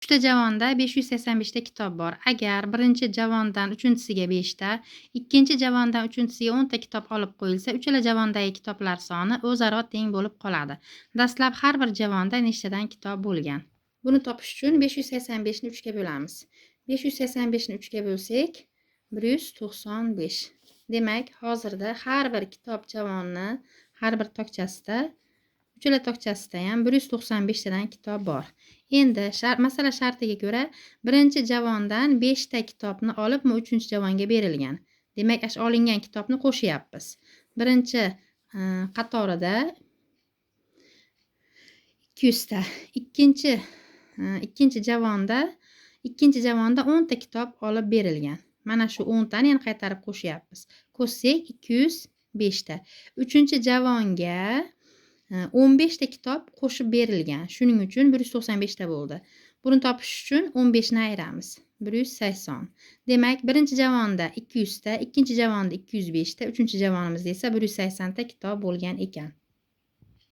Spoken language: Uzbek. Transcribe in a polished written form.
Uchta javonda 585 ta kitob bor. Agar birinchi javondan uchinchisiga 5 ta, ikkinchi javondan uchinchisiga 10 ta kitob olib qo'yilsa, uchala javondagi kitoblar soni o'zaro teng bo'lib qoladi. Dastlab har bir javonda nechtadan kitob bo'lgan? Buni topish uchun 585 ni 3 ga bo'lamiz. 585 ni 3 ga bo'lsak, 195. Demak, hozirda har bir kitob javonni har bir tokchasida, uchala tokchasida ham 195 tadan kitob bor. Endi masala shartiga ko'ra birinchi javondan 5 ta kitobni olib, uchinchi javonga berilgan. Demak, olingan kitobni qo'shyapmiz. Birinchi qatorida 200 ta, ikkinchi javonda 10 ta kitob olib berilgan. Mana shu 10 tani yana qaytarib qo'shyapmiz. Qo'shsak 205 ta. Uchinchi javonga 15 ta kitob qo'shib berilgan. Shuning uchun 195 ta bo'ldi. Buni topish uchun 15 ni ayiramiz. 180. Demak, birinchi javonda 200 ta, ikkinchi javonda 205 ta, uchinchi javonimizda esa 180 ta kitob bo'lgan ekan.